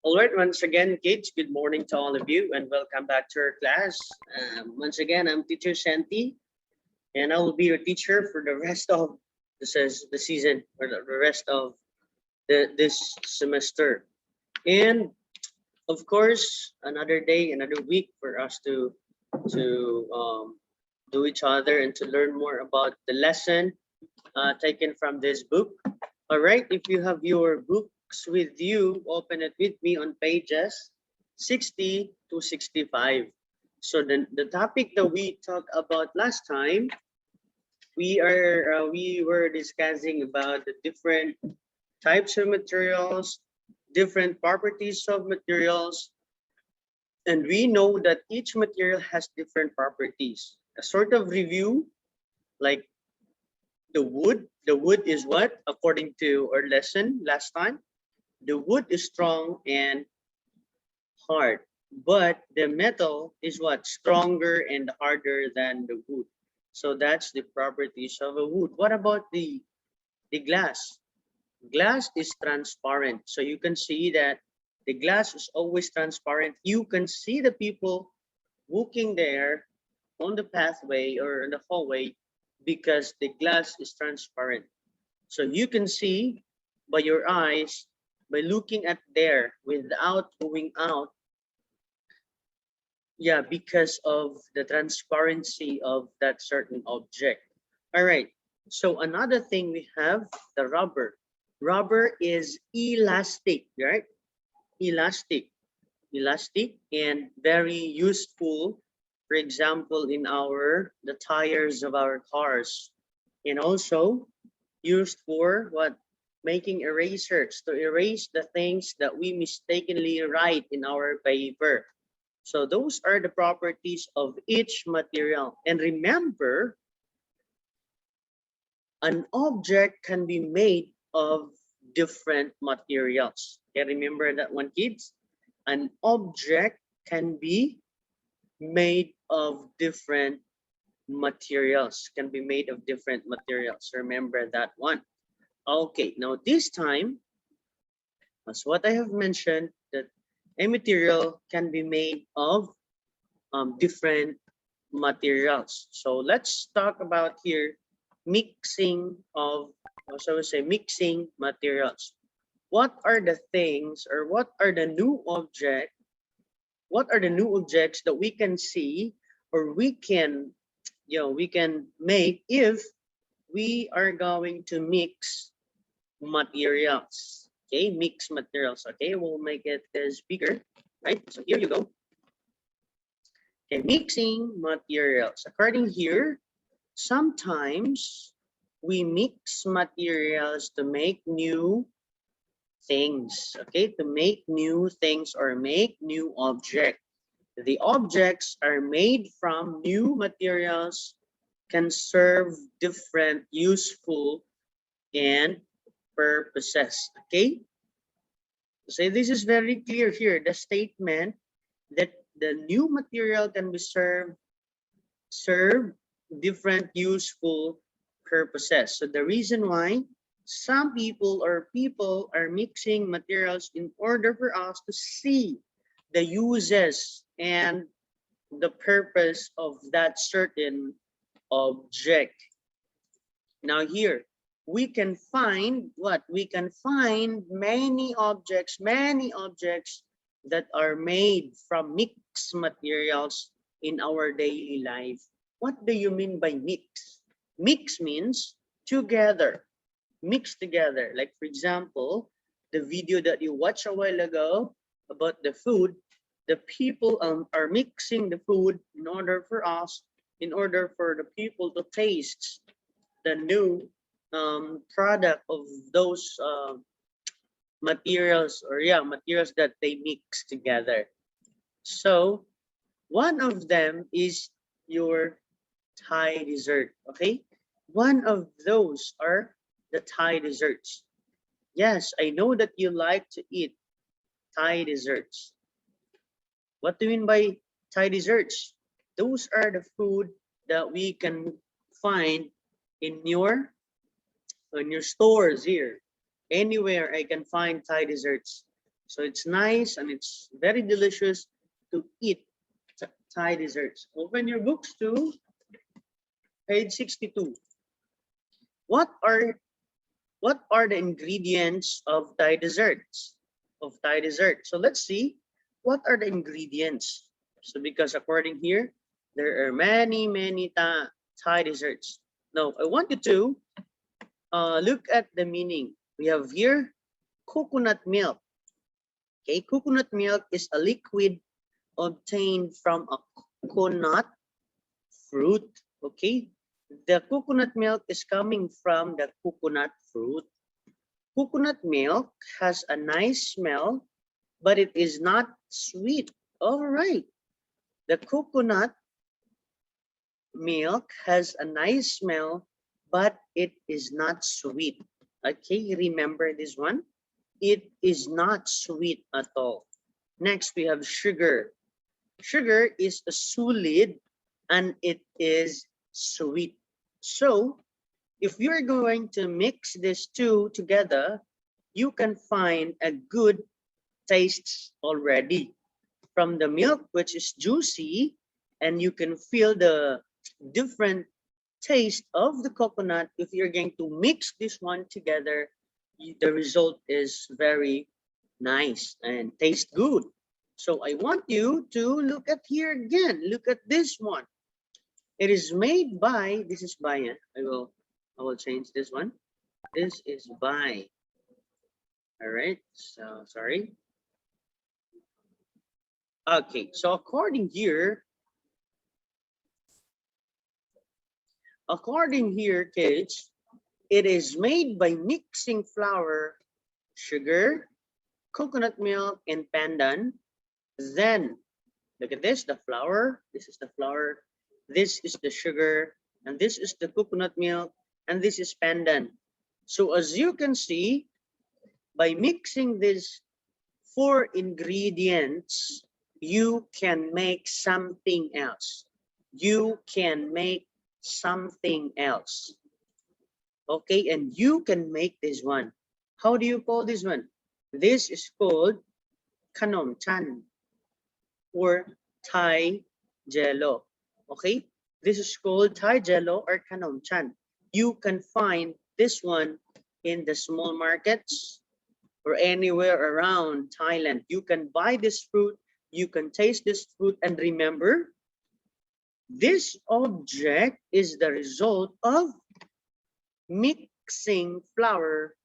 All right, once again, kids, good morning to all of you and welcome back to our class. Once again, I'm teacher Shanti and I will be your teacher for the rest of the season or the rest of this semester. And of course, another day, another week for us to do each other and to learn more about the lesson taken from this book. All right, if you have your books with you, open it with me on pages 60 to 65. So the topic that we talked about last time, we were discussing about the different types of materials, different properties of materials, and we know that each material has different properties. A sort of review, like the wood is what, according to our lesson last time, the wood is strong and hard, but the metal is what, stronger and harder than the wood. So that's the properties of a wood. What about the glass? Glass is transparent, so you can see that the glass is always transparent. You can see the people walking there on the pathway or in the hallway because the glass is transparent. So you can see by your eyes, by looking at there without going out, yeah, because of the transparency of that certain object. All right, so another thing we have, the rubber. Rubber is elastic, right? Elastic and very useful, for example, in the tires of our cars, and also used for what, making erasers to erase the things that we mistakenly write in our paper. So those are the properties of each material. And remember, an object can be made of different materials. Okay, remember that one, kids? An object can be made of different materials, Remember that one. Okay, now this time, as what I have mentioned, that a material can be made of different materials. So let's talk about here mixing of, so we say mixing materials. What are the things, or what are the new objects that we can see, or we can make if we are going to mix materials? Okay, mix materials. Okay, we'll make it as bigger, right? So here you go. Okay, mixing materials. According here, sometimes we mix materials to make new things. Okay, to make new things or make new objects. The objects are made from new materials, can serve different useful and purposes. Okay, so this is very clear here, the statement that the new material can be serve different useful purposes. So the reason why some people are mixing materials in order for us to see the uses and the purpose of that certain object. Now here we can find what? We can find many objects that are made from mixed materials in our daily life. What do you mean by mix? Mix means together, mix together. Like for example, the video that you watched a while ago about the food, the people are mixing the food in order for the people to taste the new product of those materials, or materials that they mix together. So one of them is your Thai dessert. Okay, one of those are the Thai desserts. Yes, I know that you like to eat Thai desserts. What do you mean by Thai desserts? Those are the food that we can find in your stores here. Anywhere I can find Thai desserts. So it's nice and it's very delicious to eat Thai desserts. Open your books to page 62. What are what are the ingredients of Thai desserts? So let's see what are the ingredients. So because according here, there are many Thai desserts. Now I want you to look at the meaning. We have here coconut milk. Okay, coconut milk is a liquid obtained from a coconut fruit. Okay, the coconut milk is coming from the coconut fruit. Coconut milk has a nice smell, but it is not sweet. All right, the coconut milk has a nice smell, but it is not sweet. Okay, remember this one. It is not sweet at all. Next, we have sugar. Sugar is a solid and it is sweet. So, if you're going to mix these two together, you can find a good taste already from the milk, which is juicy, and you can feel the different taste of the coconut. If you're going to mix this one together, the result is very nice and taste good. So I want you to look at here again. Look at this one. It is made by, this is by, I will change this one. This is by. All right, so sorry. Okay, so according here, kids, it is made by mixing flour, sugar, coconut milk, and pandan. Then, look at this, the flour, this is the flour, this is the sugar, and this is the coconut milk, and this is pandan. So as you can see, by mixing these four ingredients, you can make something else. You can make something else. Okay, and you can make this one. How do you call this one? This is called kanom chan or Thai jello. Okay, this is called Thai jello or kanom chan. You can find this one in the small markets or anywhere around Thailand. You can buy this fruit, you can taste this fruit, and remember, this object is the result of mixing flour,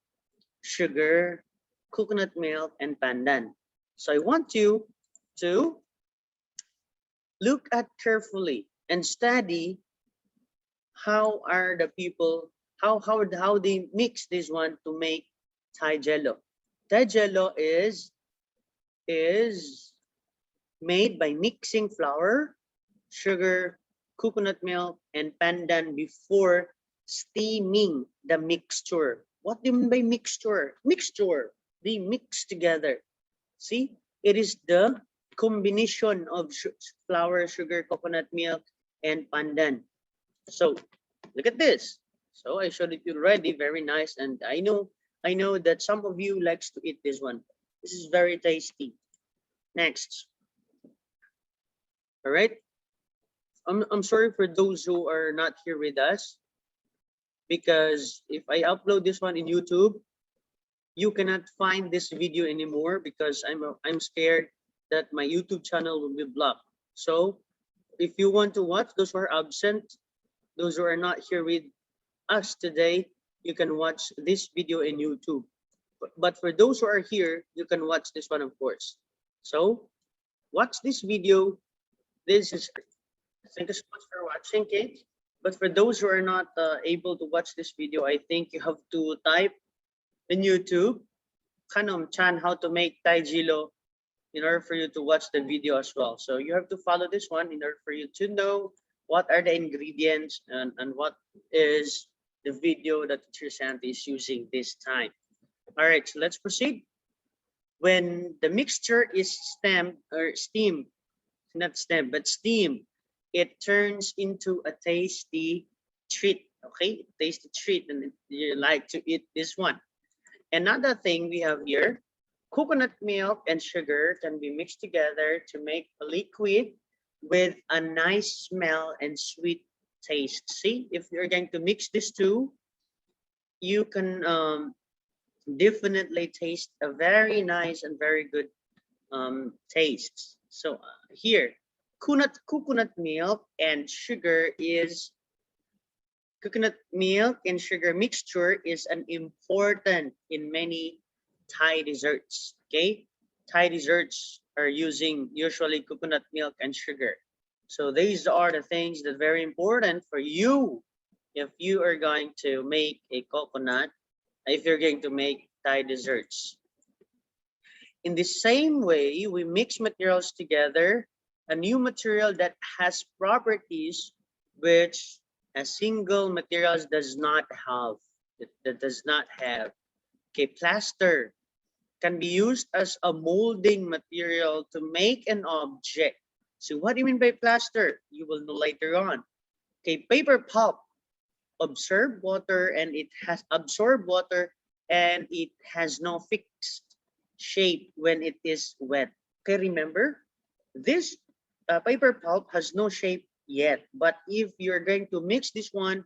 sugar, coconut milk, and pandan. So I want you to look at carefully and study how are the people, how they mix this one to make Thai jello. Thai jello is made by mixing flour, sugar, coconut milk, and pandan before steaming the mixture. What do you mean by mixture? Mixture, they mix together. See, it is the combination of flour, sugar, coconut milk, and pandan. So look at this. So I showed it to you already, very nice. And I know that some of you likes to eat this one. This is very tasty. Next. All right. I'm sorry for those who are not here with us, because if I upload this one in YouTube, you cannot find this video anymore because I'm scared that my YouTube channel will be blocked. So if you want to watch those who are absent, those who are not here with us today, you can watch this video in YouTube. But for those who are here, you can watch this one, of course. So watch this video. This is, thank you so much for watching, Kate. But for those who are not able to watch this video, I think you have to type in YouTube, Kanom Chan, how to make Thai Jilo, in order for you to watch the video as well. So you have to follow this one in order for you to know what are the ingredients and what is the video that Teacher Sandy is using this time. All right, so let's proceed. When the mixture is steamed, not stem, but steam, it turns into a tasty treat. Okay, tasty treat, and you like to eat this one. Another thing we have here, Coconut milk and sugar can be mixed together to make a liquid with a nice smell and sweet taste. See, if you're going to mix these two, you can definitely taste a very nice and very good taste. So here, coconut milk and sugar is coconut milk and sugar mixture is an important in many Thai desserts. Okay, Thai desserts are using usually coconut milk and sugar. So these are the things that are very important for you if you are going to make a coconut, if you're going to make Thai desserts. In the same way, we mix materials together, a new material that has properties which a single materials does not have. That does not have. Okay, plaster can be used as a molding material to make an object. So what do you mean by plaster? You will know later on. Okay, paper pulp absorb water and it has absorbed water and it has no fixed shape when it is wet. Okay, remember this paper pulp has no shape yet, but if you're going to mix this one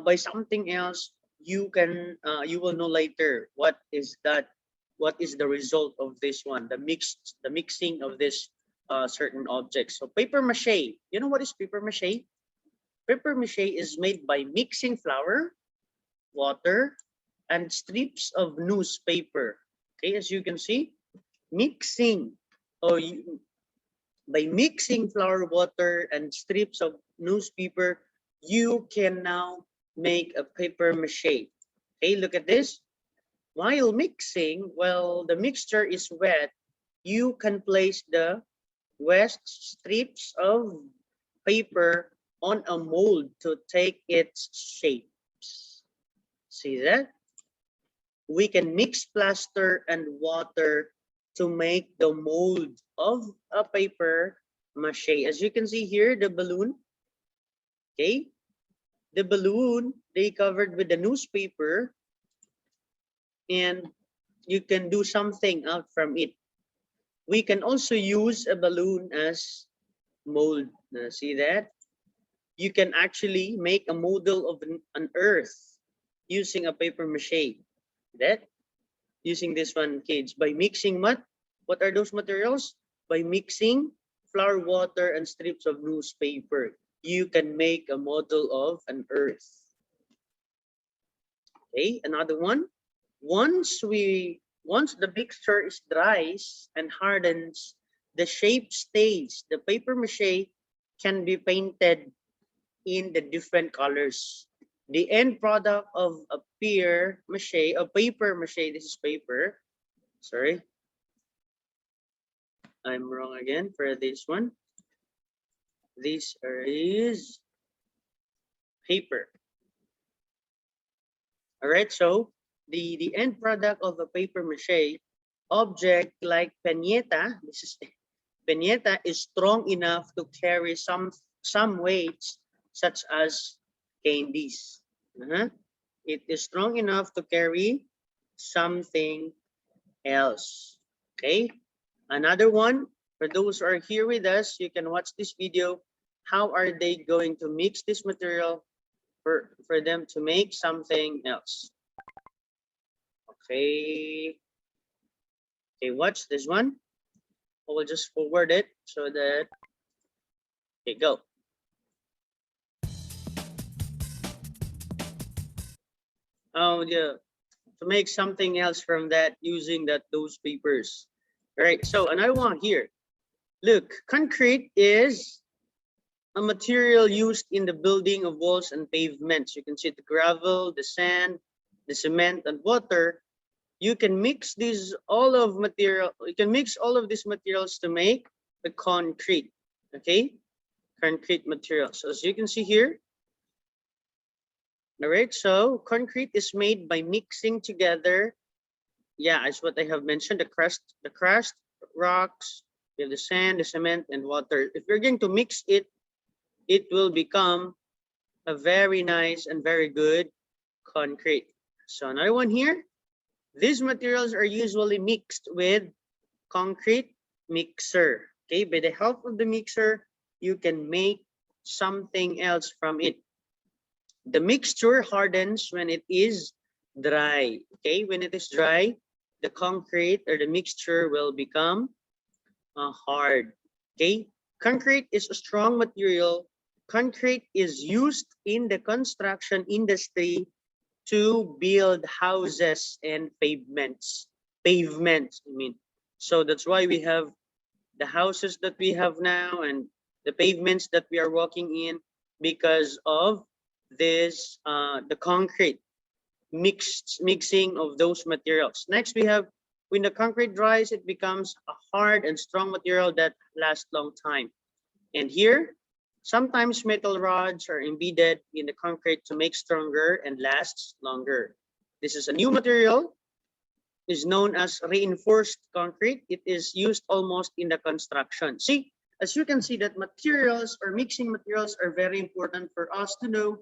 by something else, you will know later what is that, what is the result of this one, the mixing of this certain objects. So paper mache, you know what is paper mache? Paper mache is made by mixing flour, water, and strips of newspaper. Okay, as you can see, mixing or by mixing flour, water, and strips of newspaper, you can now make a paper mache. Okay, look at this. While mixing, well, the mixture is wet, you can place the wet strips of paper on a mold to take its shapes. See that? We can mix plaster and water to make the mold of a paper mache. As you can see here, the balloon, okay? The balloon, they covered with the newspaper and you can do something out from it. We can also use a balloon as mold. See that? You can actually make a model of an earth using a paper mache. That using this one, kids, by mixing what are those materials? By mixing flour, water, and strips of newspaper, you can make a model of an earth. Okay, another one. Once the mixture is dries and hardens, the shape stays. The paper mache can be painted in the different colors. The end product of a paper mache, this is paper. Sorry, I'm wrong again for this one. This is paper. All right, so the end product of a paper mache object like piñata, this is piñata, is strong enough to carry some weights such as candies. It is strong enough to carry something else. Okay, another one, for those who are here with us, you can watch this video. How are they going to mix this material for them to make something else? Okay, watch this one. I will just forward it so that, okay, go. Oh yeah, to make something else from that using those papers. All right, so another one here. Look, concrete is a material used in the building of walls and pavements. You can see the gravel, the sand, the cement, and water. You can mix all of these materials to make the concrete. Okay, concrete material. So as you can see here, all right, so concrete is made by mixing together, yeah, as what I have mentioned, the crushed rocks, you have the sand, the cement, and water. If you're going to mix it, it will become a very nice and very good concrete. So another one here, These materials are usually mixed with concrete mixer. Okay, by the help of the mixer, you can make something else from it. The mixture hardens when it is dry. Okay, when it is dry, the concrete or the mixture will become hard. Okay, concrete is a strong material. Concrete is used in the construction industry to build houses and pavements. Pavements, I mean. So that's why we have the houses that we have now and the pavements that we are walking in, because of this, the concrete mixing of those materials. Next, we have when the concrete dries, it becomes a hard and strong material that lasts long time. And here, sometimes metal rods are embedded in the concrete to make stronger and lasts longer. This is a new material, is known as reinforced concrete. It is used almost in the construction. See, as you can see that materials or mixing materials are very important for us to know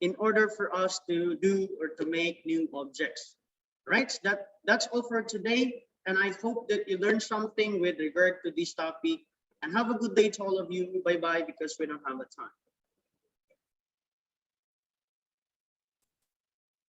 in order for us to do or to make new objects. Right? So that's all for today. And I hope that you learned something with regard to this topic. And have a good day to all of you. Bye-bye, because we don't have the time.